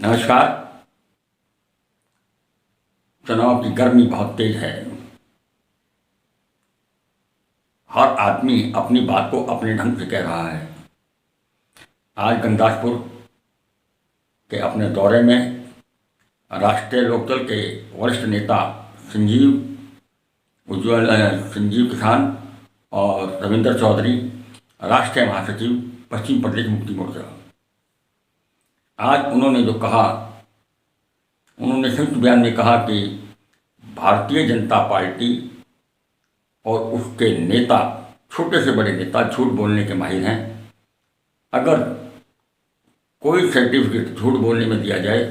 नमस्कार। चुनाव की गर्मी बहुत तेज है। हर आदमी अपनी बात को अपने ढंग से कह रहा है। आज गंगासपुर के अपने दौरे में राष्ट्रीय लोकदल के वरिष्ठ नेता संजीव किसान और रविंद्र चौधरी, राष्ट्रीय महासचिव पश्चिम प्रदेश मुक्ति मोर्चा, आज उन्होंने जो कहा, उन्होंने संयुक्त बयान में कहा कि भारतीय जनता पार्टी और उसके नेता, छोटे से बड़े नेता, झूठ बोलने के माहिर हैं। अगर कोई सर्टिफिकेट झूठ बोलने में दिया जाए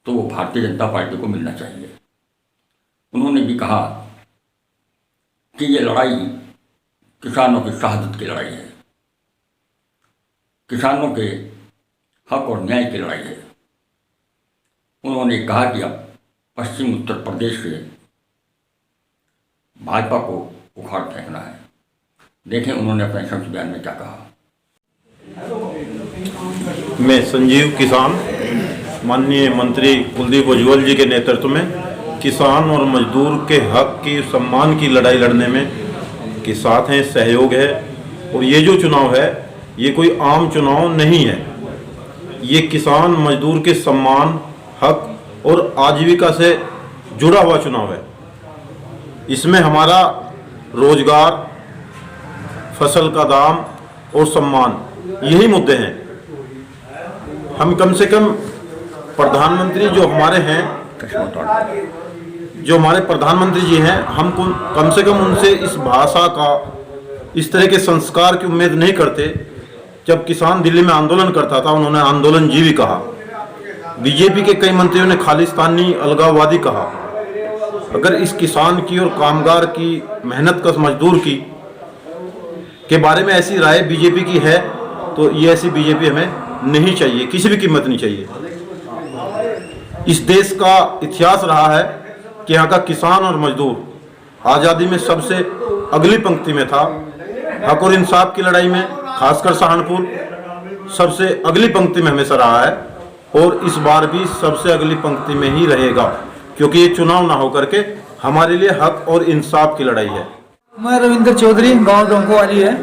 तो वो भारतीय जनता पार्टी को मिलना चाहिए। उन्होंने भी कहा कि ये लड़ाई किसानों की शहादत की लड़ाई है, किसानों के हक और न्याय की लड़ाई है। उन्होंने कहा कि अब पश्चिम उत्तर प्रदेश से भाजपा को उखाड़ फेंकना है। देखें उन्होंने अपने संयुक्त बयान में क्या कहा। मैं संजीव किसान, माननीय मंत्री कुलदीप उज्ज्वल जी के नेतृत्व में किसान और मजदूर के हक की, सम्मान की लड़ाई लड़ने में के साथ हैं, सहयोग है। और ये जो चुनाव है ये कोई आम चुनाव नहीं है, ये किसान मजदूर के सम्मान, हक और आजीविका से जुड़ा हुआ चुनाव है। इसमें हमारा रोजगार, फसल का दाम और सम्मान, यही मुद्दे हैं। हम कम से कम प्रधानमंत्री जो हमारे हैं, जो हमारे प्रधानमंत्री जी हैं, हम कम से कम उनसे इस भाषा का, इस तरह के संस्कार की उम्मीद नहीं करते। जब किसान दिल्ली में आंदोलन करता था उन्होंने आंदोलन जीवी कहा। बीजेपी के कई मंत्रियों ने खालिस्तानी, अलगाववादी कहा। अगर इस किसान की और कामगार की, मेहनत कश मजदूर की के बारे में ऐसी राय बीजेपी की है तो ये ऐसी बीजेपी हमें नहीं चाहिए, किसी भी कीमत नहीं चाहिए। इस देश का इतिहास रहा है कि यहाँ का किसान और मजदूर आज़ादी में सबसे अगली पंक्ति में था। हक और इंसाफ की लड़ाई में खासकर सहारनपुर सबसे अगली पंक्ति में हमेशा रहा है और इस बार भी सबसे अगली पंक्ति में ही रहेगा, क्योंकि ये चुनाव ना होकर के हमारे लिए हक और इंसाफ की लड़ाई है। मैं रविंद्र चौधरी, गांव डोंको वाली है।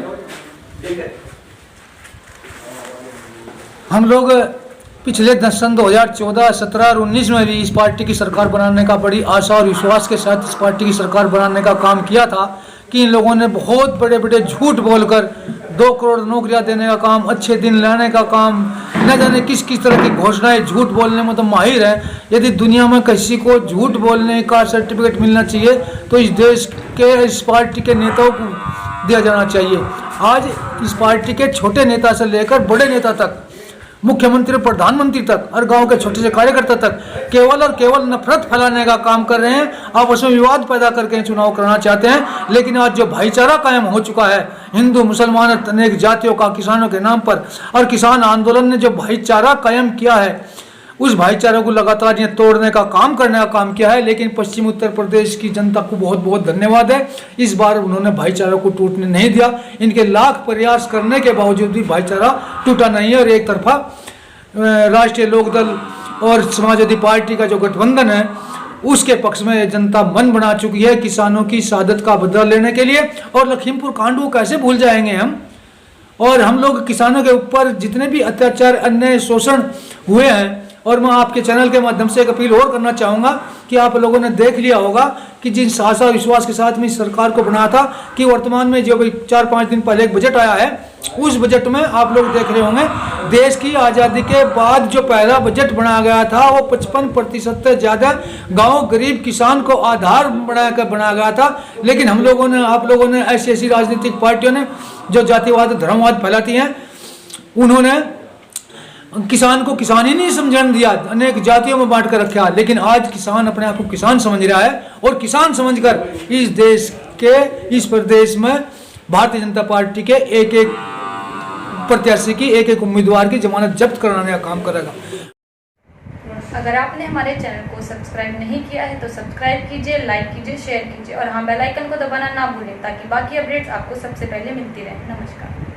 हम लोग पिछले सन 2014, 17 और 19 में भी इस पार्टी की सरकार बनाने का बड़ी आशा और विश्वास के साथ इस पार्टी की सरकार बनाने का काम किया था कि इन लोगों ने बहुत बड़े बड़े झूठ बोलकर 2 करोड़ नौकरियां देने का काम, अच्छे दिन लाने का काम, न जाने किस किस तरह की घोषणाएं, झूठ बोलने में तो माहिर है। यदि दुनिया में किसी को झूठ बोलने का सर्टिफिकेट मिलना चाहिए तो इस देश के, इस पार्टी के नेताओं को दिया जाना चाहिए। आज इस पार्टी के छोटे नेता से लेकर बड़े नेता तक, मुख्यमंत्री, प्रधानमंत्री तक और गांव के छोटे से कार्यकर्ता तक केवल और केवल नफरत फैलाने का काम कर रहे हैं, आपस में विवाद पैदा करके चुनाव कराना चाहते हैं। लेकिन आज जो भाईचारा कायम हो चुका है हिंदू, मुसलमान, अनेक जातियों का किसानों के नाम पर, और किसान आंदोलन ने जो भाईचारा कायम किया है उस भाईचारे को लगातार ये तोड़ने का काम, करने का काम किया है। लेकिन पश्चिम उत्तर प्रदेश की जनता को बहुत बहुत धन्यवाद है, इस बार उन्होंने भाईचारा को टूटने नहीं दिया। इनके लाख प्रयास करने के बावजूद भी भाईचारा टूटा नहीं है और एक तरफा राष्ट्रीय लोकदल और समाजवादी पार्टी का जो गठबंधन है उसके पक्ष में जनता मन बना चुकी है किसानों की शहादत का बदला लेने के लिए। और लखीमपुर कांड को कैसे भूल जाएंगे हम। और हम लोग किसानों के ऊपर जितने भी अत्याचार, अन्याय, शोषण हुए हैं, और मैं आपके चैनल के माध्यम से एक अपील और करना चाहूँगा कि आप लोगों ने देख लिया होगा कि जिस आशा विश्वास के साथ में इस सरकार को बनाया था कि वर्तमान में जो 4-5 दिन पहले एक बजट आया है, उस बजट में आप लोग देख रहे होंगे देश की आज़ादी के बाद जो पहला बजट बनाया गया था वो 55% से ज़्यादा गाँव गरीब किसान को आधार बनाकर बनाया गया था। लेकिन हम लोगों ने, आप लोगों ने, ऐसी राजनीतिक पार्टियों ने जो जातिवाद, धर्मवाद फैलाती हैं, उन्होंने किसान को किसान ही नहीं समझने दिया, अनेक जातियों में बांट कर रखा। लेकिन आज किसान अपने आप को किसान समझ रहा है और किसान समझकर इस देश के, इस प्रदेश में भारतीय जनता पार्टी के एक एक प्रत्याशी की, एक एक उम्मीदवार की जमानत जब्त कराने का काम करेगा। अगर आपने हमारे चैनल को सब्सक्राइब नहीं किया है तो सब्सक्राइब कीजिए, लाइक कीजिए, शेयर कीजिए और हाँ, बेल आइकन को दबाना ना भूलें ताकि बाकी अपडेट्स आपको सबसे पहले मिलती रहे। नमस्कार।